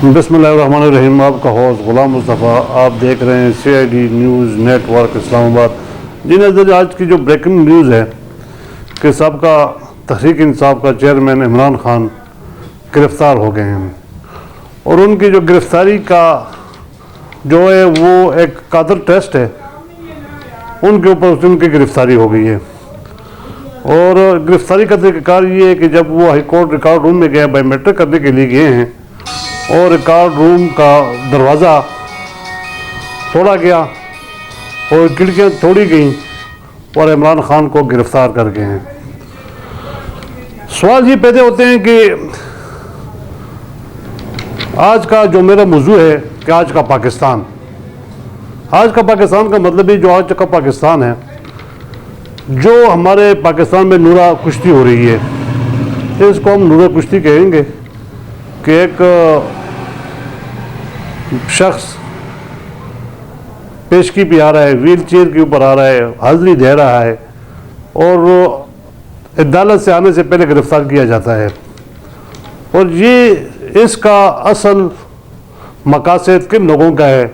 बिस्मिल्लाहिर्रहमानिर्रहीम। आपका होस्ट ग़ुलाम मुस्तफ़ा, आप देख रहे हैं CID न्यूज़ नेटवर्क इस्लामाबाद। जी नज़र आज की जो ब्रेकिंग न्यूज़ है कि सबका तहरीक इंसाफ का चेयरमैन इमरान खान गिरफ़्तार हो गए हैं और उनकी जो गिरफ़्तारी का जो है वो एक कादर टेस्ट है, उनके ऊपर उनकी गिरफ़्तारी हो गई है। और गिरफ़्तारी का तरीक़ाकार ये है कि जब वो हाई कोर्ट रिकॉर्ड रूम में गए, बायोमेट्रिक करने के लिए गए हैं और रिकॉर्ड रूम का दरवाज़ा तोड़ा गया और खिड़कियाँ तोड़ी गई और इमरान खान को गिरफ़्तार कर गए हैं। सवाल ये पैदा होते हैं कि आज का जो मेरा मौजू है कि आज का पाकिस्तान का मतलब ही जो आज का पाकिस्तान है, जो हमारे पाकिस्तान में नूरा कुश्ती हो रही है, तो इसको हम नूरा कुश्ती कहेंगे कि एक शख्स पेशगी पे आ रहा है, व्हील चेयर के ऊपर आ रहा है, हाज़िरी दे रहा है और अदालत से आने से पहले गिरफ़्तार किया जाता है। और ये इसका असल मकासद किन लोगों का है?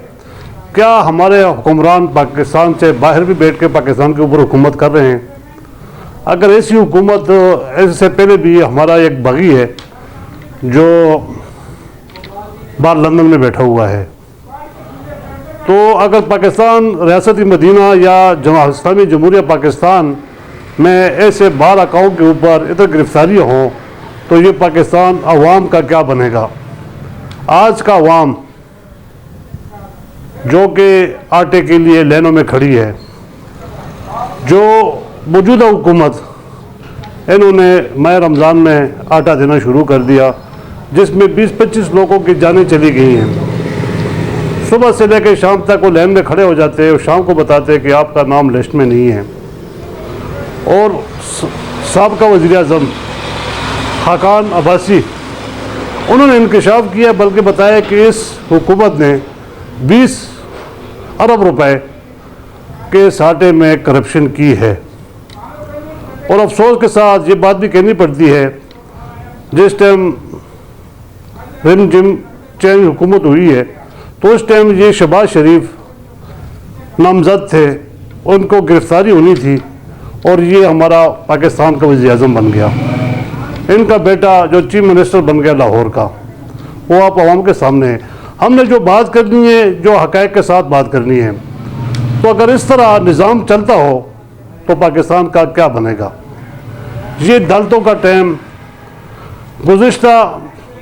क्या हमारे हुक्मरान पाकिस्तान से बाहर भी बैठ के पाकिस्तान के ऊपर हुकूमत कर रहे हैं? अगर ऐसी हुकूमत, इससे पहले भी हमारा एक बगी है जो बाहर लंदन में बैठा हुआ है, तो अगर पाकिस्तान रियासती मदीना या इस्लामी जमहूरिया पाकिस्तान में ऐसे बाहर अकाओं के ऊपर इतनी गिरफ्तारियाँ हों तो ये पाकिस्तान अवाम का क्या बनेगा? आज का अवाम जो कि आटे के लिए लाइनों में खड़ी है, जो मौजूदा हुकूमत इन्होंने माह रमज़ान में आटा देना शुरू कर दिया, जिसमें 20-25 लोगों की जानें चली गई हैं। सुबह से लेकर शाम तक वो लाइन में खड़े हो जाते हैं और शाम को बताते हैं कि आपका नाम लिस्ट में नहीं है। और साबका वज़ीर-ए-आज़म खाकान अब्बासी उन्होंने इंकशाफ किया, बल्कि बताया कि इस हुकूमत ने 20 अरब रुपए के साटे में करप्शन की है। और अफसोस के साथ ये बात भी कहनी पड़ती है, जिस टाइम रिम जिम चेंज हुकूमत हुई है तो उस टाइम ये शहबाज शरीफ नामजद थे, उनको गिरफ़्तारी होनी थी और ये हमारा पाकिस्तान का वज़ीर-ए-आज़म बन गया। इनका बेटा जो चीफ मिनिस्टर बन गया लाहौर का, वो आप आवाम के सामने है। हमने जो बात करनी है, जो हक़ाइक़ के साथ बात करनी है, तो अगर इस तरह निज़ाम चलता हो तो पाकिस्तान का क्या बनेगा? ये दलतों का टाइम गुज़िश्ता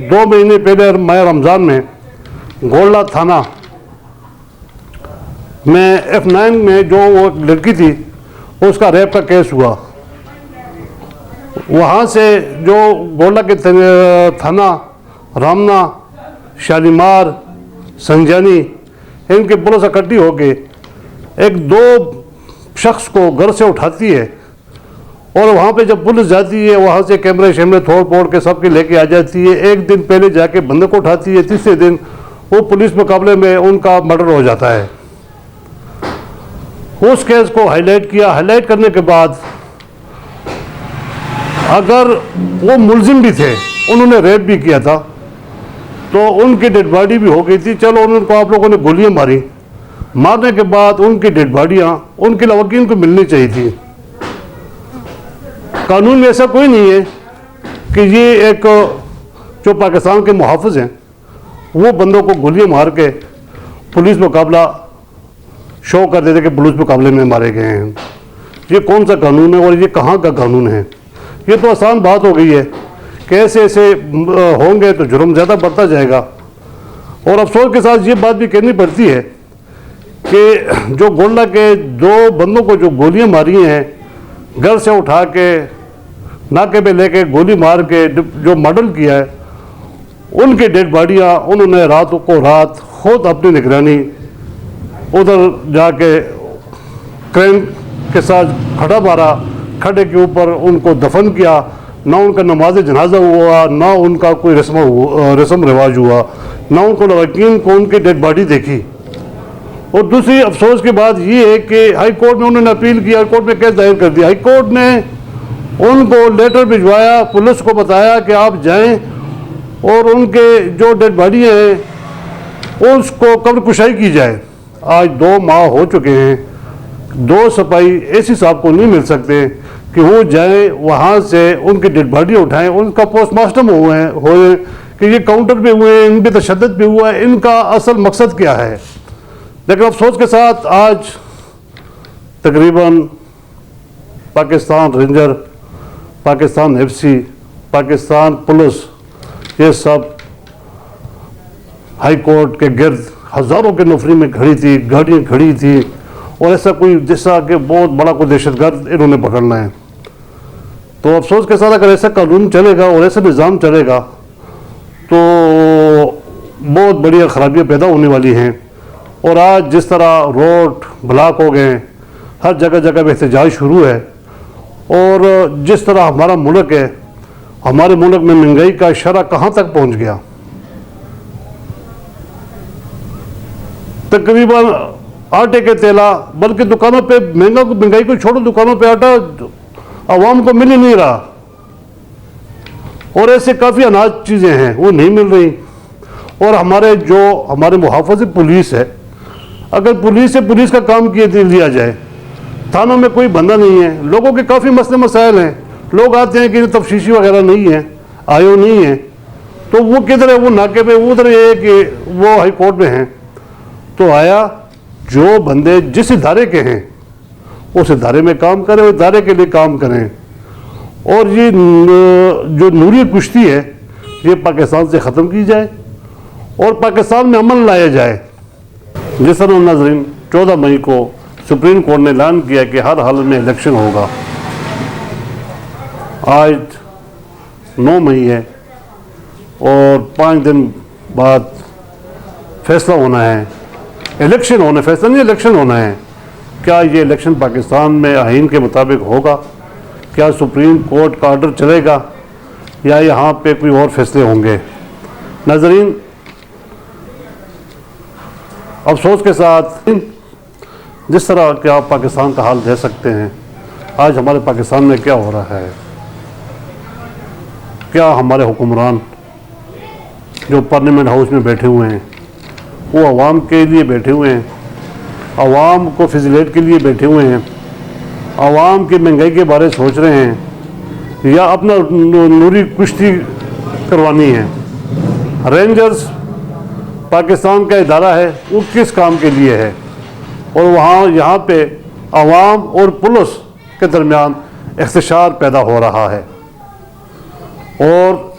2 महीने पहले माह रमज़ान में गोल्ला थाना में F9 में जो वो लड़की थी उसका रेप का केस हुआ। वहाँ से जो गोल्ला के थाना रामना, शालीमार, संजानी, इनके पुलिस इकट्ठी होके 1-2 शख्स को घर से उठाती है और वहाँ पे जब पुलिस जाती है, वहाँ से कैमरे शैमरे तोड़ फोड़ के सबके लेके आ जाती है। एक दिन पहले जाके बंदे को उठाती है, तीसरे दिन वो पुलिस मुकाबले में उनका मर्डर हो जाता है। उस केस को हाईलाइट किया। हाईलाइट करने के बाद अगर वो मुलजिम भी थे, उन्होंने रेप भी किया था, तो उनकी डेड बॉडी भी हो गई थी। चलो उनको आप लोगों ने गोलियां मारी, मारने के बाद उनकी डेड बॉडियाँ उनके लवाकिन को मिलनी चाहिए थी। कानून में ऐसा कोई नहीं है कि ये एक जो पाकिस्तान के मुहाफ़िज़ हैं वो बंदों को गोलियां मार के पुलिस मुकाबला शो कर देते कि पुलिस मुकाबले में मारे गए हैं। ये कौन सा कानून है और ये कहाँ का कानून है? ये तो आसान बात हो गई है कि ऐसे ऐसे होंगे तो जुर्म ज़्यादा बढ़ता जाएगा। और अफसोस के साथ ये बात भी कहनी पड़ती है कि जो गोल्ला के 2 बंदों को जो गोलियां मारी हैं, घर से उठा के नाके पे लेके गोली मार के जो मर्डर किया है, उनकी डेड बॉडियाँ उन्होंने रात को रात खुद अपनी निगरानी उधर जाके क्रेन के साथ खड़ा मारा, खड़े के ऊपर उनको दफन किया। ना उनका नमाज जनाजा हुआ, ना उनका कोई रस्म रिवाज हुआ, ना उनको लवाकिन को उनकी डेड बॉडी देखी। और दूसरी अफसोस की बात ये है कि हाई कोर्ट में उन्होंने अपील की, हाई कोर्ट में केस दायर कर दिया। हाई कोर्ट ने उनको लेटर भिजवाया, पुलिस को बताया कि आप जाएं और उनके जो डेड बॉडी हैं उसको कब्र कुशाई की जाए। आज 2 माह हो चुके हैं, 2 सिपाही ऐसी साहब को नहीं मिल सकते कि वो जाए वहाँ से उनकी डेड बॉडी उठाएं, उनका पोस्टमार्टम हुए कि ये काउंटर पे हुए, इन पर तशद्दुद भी हुआ है, इनका असल मकसद क्या है। लेकिन अफसोस के साथ आज तकरीबन Pakistan ranger, Pakistan FC, Pakistan police, ये सब हाई कोर्ट के गिर्द हज़ारों के नफरी में खड़ी थी, गाड़ियाँ खड़ी थी, और ऐसा कोई जैसा कि बहुत बड़ा कोई दहशतगर्द इन्होंने पकड़ना है। तो अफसोस के साथ अगर ऐसा कानून चलेगा और ऐसा निज़ाम चलेगा तो बहुत बड़ी खराबियाँ पैदा होने वाली हैं। और आज जिस तरह रोड ब्लॉक हो गए, हर जगह जगह पे एहतजाज शुरू है, और जिस तरह हमारा मुल्क है, हमारे मुल्क में महंगाई का शरह कहाँ तक पहुँच गया। तकरीबन आटे के तेला, बल्कि दुकानों पे महंगाई को छोड़ो, दुकानों पे आटा आवाम को मिल ही नहीं रहा, और ऐसे काफ़ी अनाज चीज़ें हैं वो नहीं मिल रही। और हमारे मुहाफ़िज़ पुलिस है, अगर पुलिस का काम किए लिया जाए, थानों में कोई बंदा नहीं है, लोगों के काफ़ी मसले मसाइल हैं, लोग आते हैं कि तफ्शीशी वगैरह नहीं है, आयो नहीं है, तो वो किधर है, वो नाके पे, वो उधर ये कि वो हाई कोर्ट में हैं। तो आया जो बंदे जिस इदारे के हैं उस इदारे में काम करें, उस इदारे के लिए काम करें। और ये जो नूरी कुश्ती है ये पाकिस्तान से ख़त्म की जाए और पाकिस्तान में अमन लाया जाए। जिस तरह नाज़रीन 14 मई को सुप्रीम कोर्ट ने ऐलान किया कि हर हाल में इलेक्शन होगा, आज 9 मई है और 5 दिन बाद फैसला होना है, इलेक्शन होना, फैसला नहीं इलेक्शन होना है। क्या ये इलेक्शन पाकिस्तान में आइन के मुताबिक होगा? क्या सुप्रीम कोर्ट का ऑर्डर चलेगा या यहाँ पे कोई और फैसले होंगे? नाज़रीन, अफसोस के साथ जिस तरह के आप पाकिस्तान का हाल देख सकते हैं, आज हमारे पाकिस्तान में क्या हो रहा है, क्या हमारे हुक्मरान जो पार्लियामेंट हाउस में बैठे हुए हैं वो आवाम के लिए बैठे हुए हैं, आवाम को फैसिलिटेट के लिए बैठे हुए हैं, आवाम की महंगाई के बारे में सोच रहे हैं या अपना नूरी कुश्ती करवानी है। रेंजर्स पाकिस्तान का इदारा है, वो किस काम के लिए है? और वहाँ यहाँ पे आवाम और पुलिस के दरमियान इख्तिशार पैदा हो रहा है और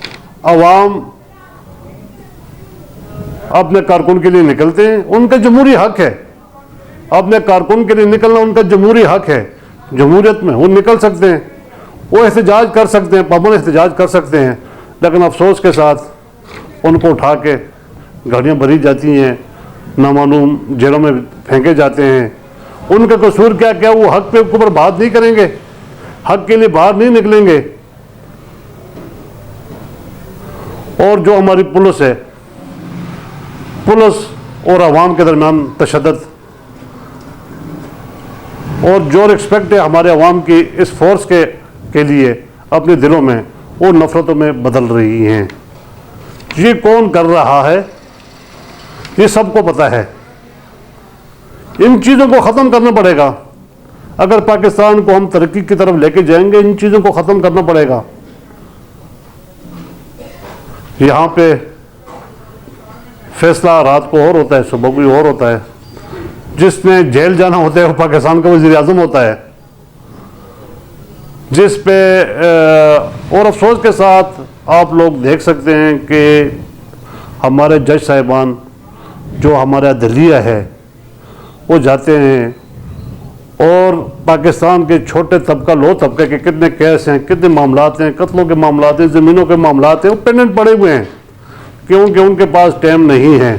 आवाम अपने कारकुन के लिए निकलते हैं, उनका जमहूरी हक है, अपने कारकुन के लिए निकलना उनका जमहूरी हक है। जमहूरियत में वो निकल सकते हैं, वो एहतजाज कर सकते हैं, पबन एहतजाज कर सकते हैं, लेकिन अफसोस के साथ उनको उठा के गाड़ियाँ भरी जाती हैं, नामालूम जेलों में फेंके जाते हैं। उनका कसूर क्या क्या, वो हक पे ऊपर बात नहीं करेंगे, हक के लिए बाहर नहीं निकलेंगे। और जो हमारी पुलिस है, पुलिस और आवाम के दरमियान तशद्दुद और जो रिस्पेक्ट है हमारे अवाम की इस फोर्स के लिए अपने दिलों में, वो नफ़रतों में बदल रही हैं। ये कौन कर रहा है ये सबको पता है। इन चीज़ों को ख़त्म करना पड़ेगा। अगर पाकिस्तान को हम तरक्की की तरफ लेके जाएंगे, इन चीज़ों को ख़त्म करना पड़ेगा। यहाँ पे फैसला रात को और होता है, सुबह को और होता है। जिसने जेल जाना होता है वो पाकिस्तान का वज़ीर आज़म होता है। जिस पे और अफसोस के साथ आप लोग देख सकते हैं कि हमारे जज साहिबान जो हमारा दलिया है वो जाते हैं और पाकिस्तान के छोटे तबका, लो तबके के कितने केस हैं, कितने मामलात हैं, कत्लों के मामलात हैं, ज़मीनों के मामलात हैं, वो पेंडेंट पड़े हुए हैं क्योंकि उनके पास टाइम नहीं है,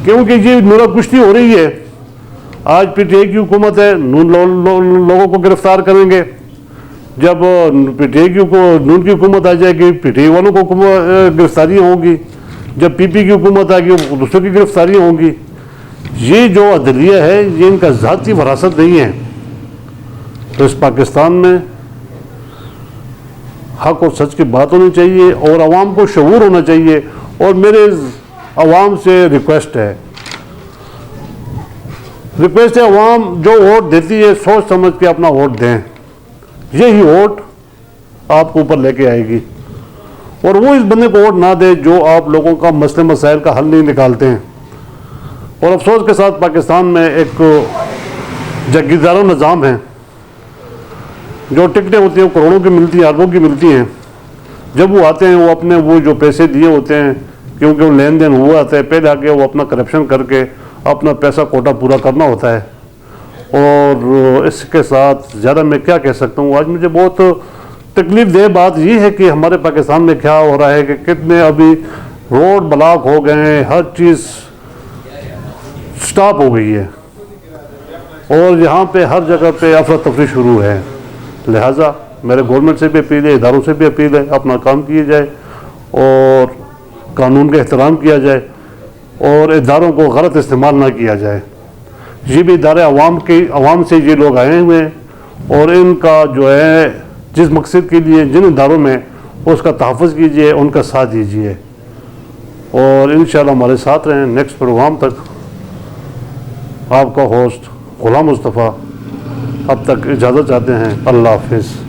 क्योंकि ये नूरा कुश्ती हो रही है। आज पीटीआई की हुकूमत है, नून लोगों को गिरफ्तार करेंगे। जब पीटीआई की नून की हुकूमत आ जाएगी, पीटीआई वालों को गिरफ्तारियाँ होंगी। जब पीपी की हुकूमत आएगी, दूसरों की गिरफ्तारियाँ होंगी। ये जो अदलिया है ये इनका ज़ाती वरासत नहीं है। तो इस पाकिस्तान में हक और सच की बात होनी चाहिए और आवाम को शऊर होना चाहिए। और मेरे आवाम से रिक्वेस्ट है आवाम जो वोट देती है सोच समझ के अपना वोट दें, यही वोट आपको ऊपर लेके आएगी। और वो इस बंदे को वोट ना दे जो आप लोगों का मसले मसाइल का हल नहीं निकालते हैं। और अफसोस के साथ पाकिस्तान में एक जागीरदारा निज़ाम है, जो टिकटें होती हैं करोड़ों की मिलती हैं, अरबों की मिलती हैं। जब वो आते हैं वो अपने वो जो पैसे दिए होते हैं, क्योंकि वो लेन देन हुआ आता है, पहले आके वो अपना करप्शन करके अपना पैसा कोटा पूरा करना होता है। और इसके साथ ज़्यादा मैं क्या कह सकता हूँ। आज मुझे बहुत तकलीफ दे बात ये है कि हमारे पाकिस्तान में क्या हो रहा है कि कितने अभी रोड ब्लॉक हो गए हैं, हर चीज़ स्टॉप हो गई है और यहाँ पे हर जगह पे अफरा तफरी शुरू है। लिहाजा मेरे गवर्नमेंट से भी अपील है, इदारों से भी अपील है, अपना काम किया जाए और कानून का एहतराम किया जाए और इदारों को गलत इस्तेमाल ना किया जाए। ये भी इदारे अवाम से ये लोग आए हुए हैं और इनका जो है जिस मकसद के लिए जिन इदारों में उसका तहफ़्फ़ुज़ कीजिए, उनका साथ दीजिए और इंशाअल्लाह हमारे साथ रहें। नेक्स्ट प्रोग्राम तक आपका होस्ट गुलाम मुस्तफ़ा अब तक इजाज़त चाहते हैं। अल्लाह हाफ़िज़।